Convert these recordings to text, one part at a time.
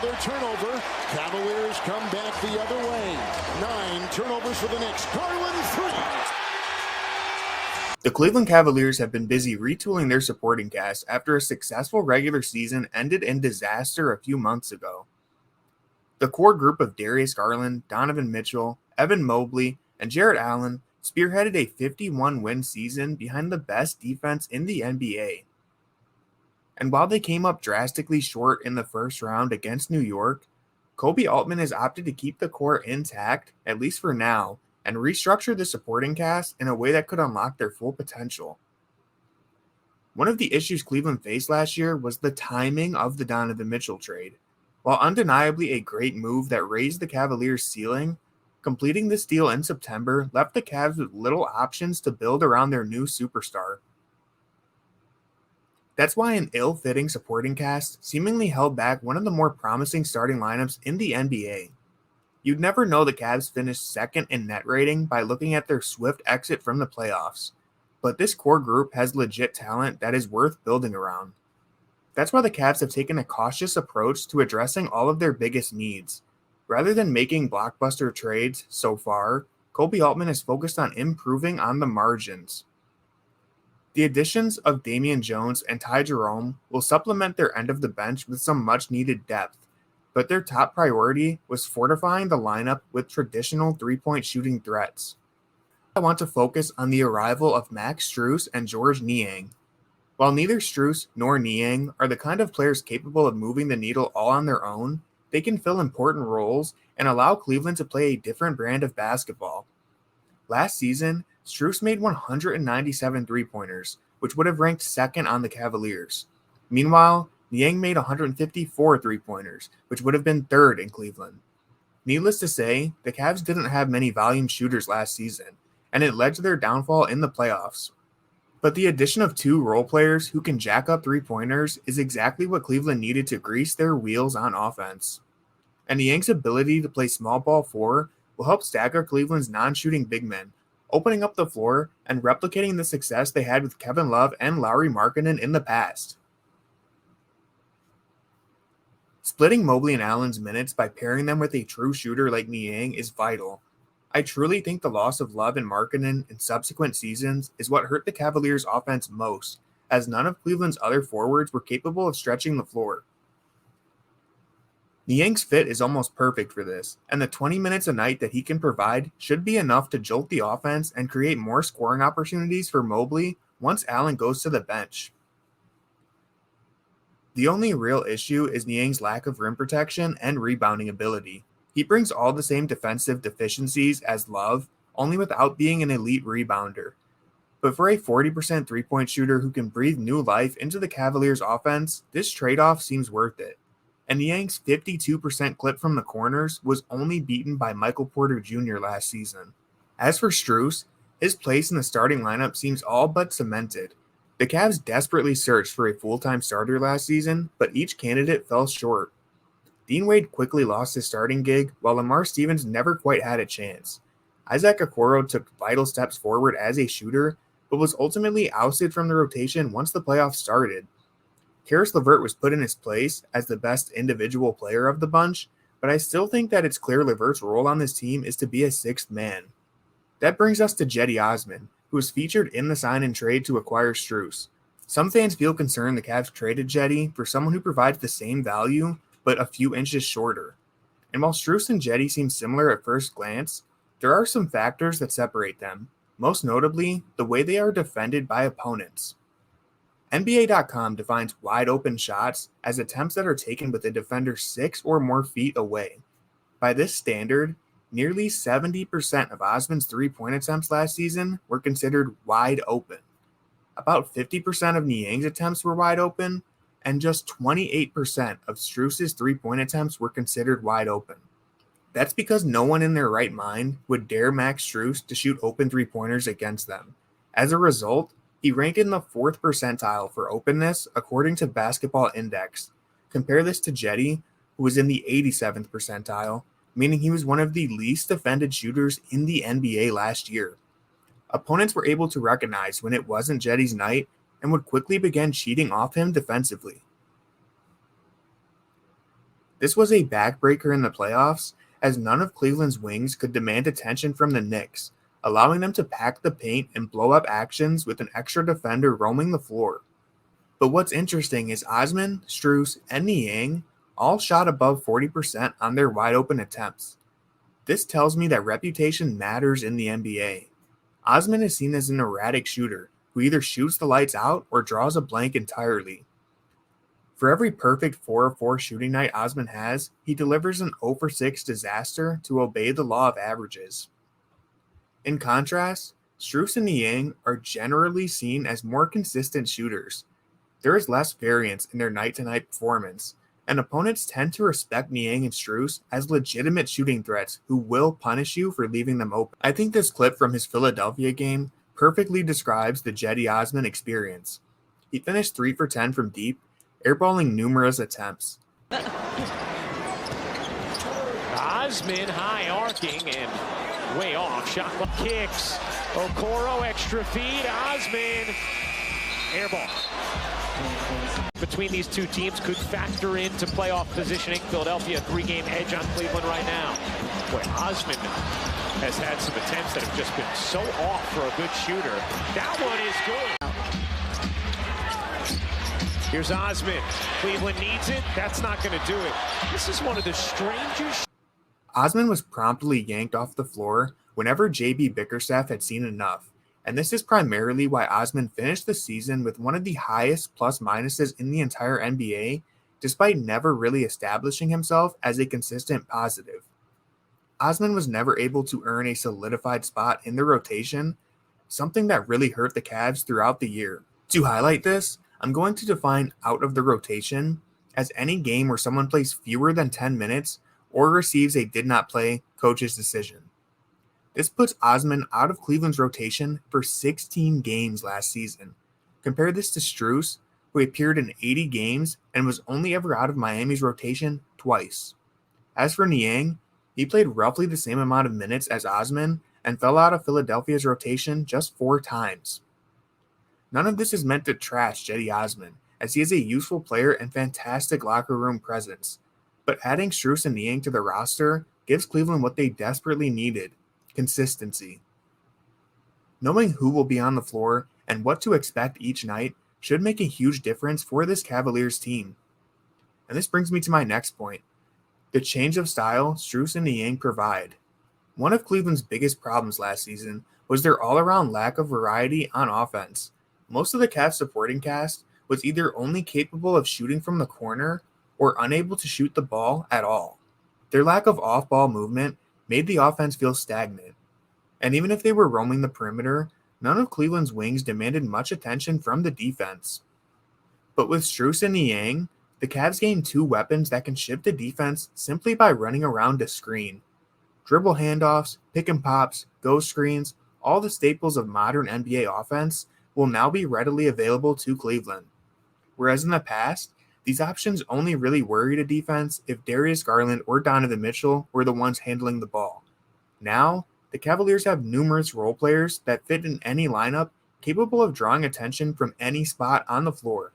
Their turnover. Cavaliers come back the other way. 9 turnovers for the Knicks. Garland 3. The Cleveland Cavaliers have been busy retooling their supporting cast after a successful regular season ended in disaster a few months ago. The core group of Darius Garland, Donovan Mitchell, Evan Mobley, and Jarrett Allen spearheaded a 51-win season behind the best defense in the NBA. And while they came up drastically short in the first round against New York, Koby Altman has opted to keep the core intact, at least for now, and restructure the supporting cast in a way that could unlock their full potential. One of the issues Cleveland faced last year was the timing of the Donovan Mitchell trade. While undeniably a great move that raised the Cavaliers' ceiling, completing this deal in September left the Cavs with little options to build around their new superstar. That's why an ill-fitting supporting cast seemingly held back one of the more promising starting lineups in the NBA. You'd never know the Cavs finished second in net rating by looking at their swift exit from the playoffs, but this core group has legit talent that is worth building around. That's why the Cavs have taken a cautious approach to addressing all of their biggest needs. Rather than making blockbuster trades so far, Koby Altman is focused on improving on the margins. The additions of Damian Jones and Ty Jerome will supplement their end of the bench with some much-needed depth, but their top priority was fortifying the lineup with traditional three-point shooting threats. I want to focus on the arrival of Max Strus and Georges Niang. While neither Strus nor Niang are the kind of players capable of moving the needle all on their own, they can fill important roles and allow Cleveland to play a different brand of basketball. Last season, Strus made 197 three-pointers, which would have ranked second on the Cavaliers. Meanwhile, Niang made 154 three-pointers, which would have been third in Cleveland. Needless to say, the Cavs didn't have many volume shooters last season, and it led to their downfall in the playoffs. But the addition of 2 role players who can jack up three-pointers is exactly what Cleveland needed to grease their wheels on offense. And Niang's ability to play small ball 4 will help stagger Cleveland's non-shooting big men, opening up the floor and replicating the success they had with Kevin Love and Lauri Markkanen in the past. Splitting Mobley and Allen's minutes by pairing them with a true shooter like Niang is vital. I truly think the loss of Love and Markkanen in subsequent seasons is what hurt the Cavaliers' offense most, as none of Cleveland's other forwards were capable of stretching the floor. Niang's fit is almost perfect for this, and the 20 minutes a night that he can provide should be enough to jolt the offense and create more scoring opportunities for Mobley once Allen goes to the bench. The only real issue is Niang's lack of rim protection and rebounding ability. He brings all the same defensive deficiencies as Love, only without being an elite rebounder. But for a 40% three-point shooter who can breathe new life into the Cavaliers' offense, this trade-off seems worth it. And Niang's 52% clip from the corners was only beaten by Michael Porter Jr. last season. As for Strus, his place in the starting lineup seems all but cemented. The Cavs desperately searched for a full-time starter last season, but each candidate fell short. Dean Wade quickly lost his starting gig, while Lamar Stevens never quite had a chance. Isaac Okoro took vital steps forward as a shooter, but was ultimately ousted from the rotation once the playoffs started. Karis LeVert was put in his place as the best individual player of the bunch, but I still think that it's clear LeVert's role on this team is to be a sixth man. That brings us to Cedi Osman, who was featured in the sign and trade to acquire Strus. Some fans feel concerned the Cavs traded Cedi for someone who provides the same value, but a few inches shorter. And while Strus and Cedi seem similar at first glance, there are some factors that separate them, most notably the way they are defended by opponents. NBA.com defines wide open shots as attempts that are taken with a defender 6 or more feet away. By this standard, nearly 70% of Osman's three-point attempts last season were considered wide open. About 50% of Niang's attempts were wide open, and just 28% of Strus's three-point attempts were considered wide open. That's because no one in their right mind would dare Max Strus to shoot open three-pointers against them. As a result, he ranked in the 4th percentile for openness according to Basketball Index. Compare this to Cedi, who was in the 87th percentile, meaning he was one of the least defended shooters in the NBA last year. Opponents were able to recognize when it wasn't Cedi's night and would quickly begin cheating off him defensively. This was a backbreaker in the playoffs, as none of Cleveland's wings could demand attention from the Knicks, allowing them to pack the paint and blow up actions with an extra defender roaming the floor. But what's interesting is Altman, Strus, and Niang all shot above 40% on their wide open attempts. This tells me that reputation matters in the NBA. Altman is seen as an erratic shooter who either shoots the lights out or draws a blank entirely. For every perfect 4 of 4 shooting night Altman has, he delivers an 0 for 6 disaster to obey the law of averages. In contrast, Strus and Niang are generally seen as more consistent shooters. There is less variance in their night-to-night performance, and opponents tend to respect Niang and Strus as legitimate shooting threats who will punish you for leaving them open. I think this clip from his Philadelphia game perfectly describes the Cedi Osman experience. He finished 3 for 10 from deep, airballing numerous attempts. Osman high arcing and way off. Shot clock kicks. Okoro extra feed. Osman airball. Between these two teams could factor into playoff positioning. Philadelphia a 3-game edge on Cleveland right now. Boy, Osman has had some attempts that have just been so off for a good shooter. That one is good. Here's Osman. Cleveland needs it. That's not going to do it. This is one of the strangest. Osman was promptly yanked off the floor whenever JB Bickerstaff had seen enough, and this is primarily why Osman finished the season with one of the highest plus-minuses in the entire NBA, despite never really establishing himself as a consistent positive. Osman was never able to earn a solidified spot in the rotation, something that really hurt the Cavs throughout the year. To highlight this, I'm going to define out of the rotation as any game where someone plays fewer than 10 minutes or receives a did not play coach's decision. This puts Osman out of Cleveland's rotation for 16 games last season. Compare this to Strus, who appeared in 80 games and was only ever out of Miami's rotation twice. As for Niang, he played roughly the same amount of minutes as Osman and fell out of Philadelphia's rotation just 4 times. None of this is meant to trash Cedi Osman, as he is a useful player and fantastic locker room presence. But adding Strus and Niang to the roster gives Cleveland what they desperately needed: consistency. Knowing who will be on the floor and what to expect each night should make a huge difference for this Cavaliers team. And this brings me to my next point: the change of style Strus and Niang provide. One of Cleveland's biggest problems last season was their all-around lack of variety on offense. Most of the Cavs supporting cast was either only capable of shooting from the corner or unable to shoot the ball at all. Their lack of off-ball movement made the offense feel stagnant. And even if they were roaming the perimeter, none of Cleveland's wings demanded much attention from the defense. But with Strus and Niang, the Cavs gained 2 weapons that can shift the defense simply by running around a screen. Dribble handoffs, pick and pops, ghost screens, all the staples of modern NBA offense will now be readily available to Cleveland. Whereas in the past, these options only really worried a defense if Darius Garland or Donovan Mitchell were the ones handling the ball. Now, the Cavaliers have numerous role players that fit in any lineup, capable of drawing attention from any spot on the floor.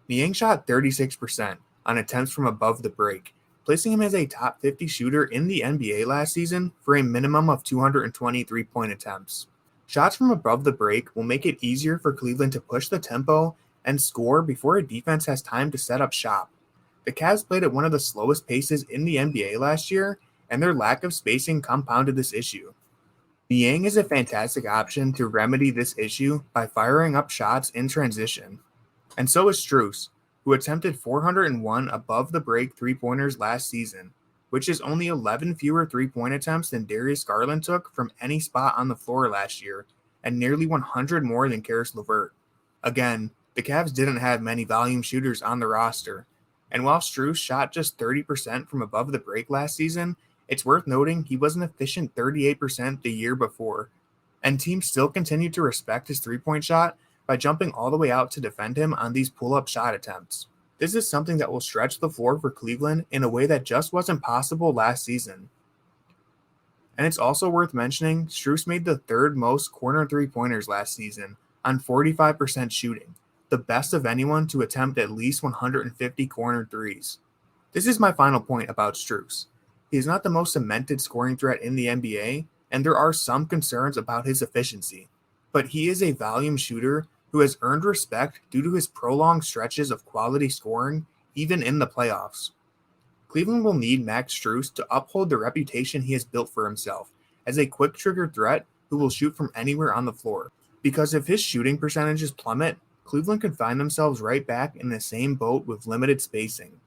Niang shot 36% on attempts from above the break, placing him as a top 50 shooter in the NBA last season for a minimum of 220 three-point attempts. Shots from above the break will make it easier for Cleveland to push the tempo and score before a defense has time to set up shop. The Cavs played at one of the slowest paces in the NBA last year, and their lack of spacing compounded this issue. Niang is a fantastic option to remedy this issue by firing up shots in transition. And so is Strus, who attempted 401 above the break three-pointers last season, which is only 11 fewer three-point attempts than Darius Garland took from any spot on the floor last year, and nearly 100 more than Karis LeVert. Again, the Cavs didn't have many volume shooters on the roster, and while Strus shot just 30% from above the break last season, it's worth noting he was an efficient 38% the year before, and teams still continued to respect his three-point shot by jumping all the way out to defend him on these pull-up shot attempts. This is something that will stretch the floor for Cleveland in a way that just wasn't possible last season. And it's also worth mentioning, Strus made the 3rd most corner three-pointers last season on 45% shooting, the best of anyone to attempt at least 150 corner threes. This is my final point about Strus. He is not the most cemented scoring threat in the NBA, and there are some concerns about his efficiency. But he is a volume shooter who has earned respect due to his prolonged stretches of quality scoring, even in the playoffs. Cleveland will need Max Strus to uphold the reputation he has built for himself as a quick-trigger threat who will shoot from anywhere on the floor. Because if his shooting percentages plummet, Cleveland could find themselves right back in the same boat with limited spacing.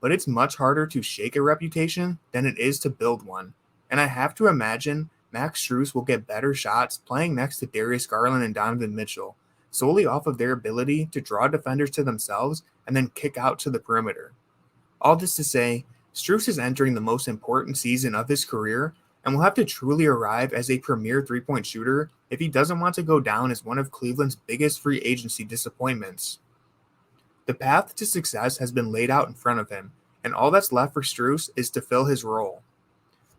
But it's much harder to shake a reputation than it is to build one, and I have to imagine Max Strus will get better shots playing next to Darius Garland and Donovan Mitchell, solely off of their ability to draw defenders to themselves and then kick out to the perimeter. All this to say, Strus is entering the most important season of his career and will have to truly arrive as a premier three-point shooter if he doesn't want to go down as one of Cleveland's biggest free agency disappointments. The path to success has been laid out in front of him, and all that's left for Strus is to fill his role.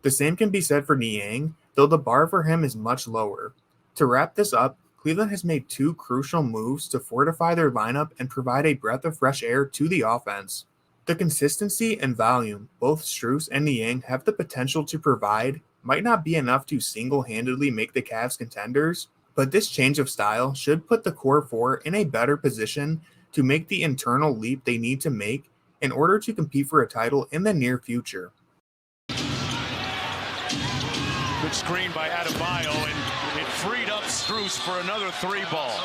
The same can be said for Niang, though the bar for him is much lower. To wrap this up, Cleveland has made two crucial moves to fortify their lineup and provide a breath of fresh air to the offense. The consistency and volume both Strus and Niang have the potential to provide might not be enough to single-handedly make the Cavs contenders, but this change of style should put the core four in a better position to make the internal leap they need to make in order to compete for a title in the near future. Good screen by Adebayo, and it freed up Strus for another three ball.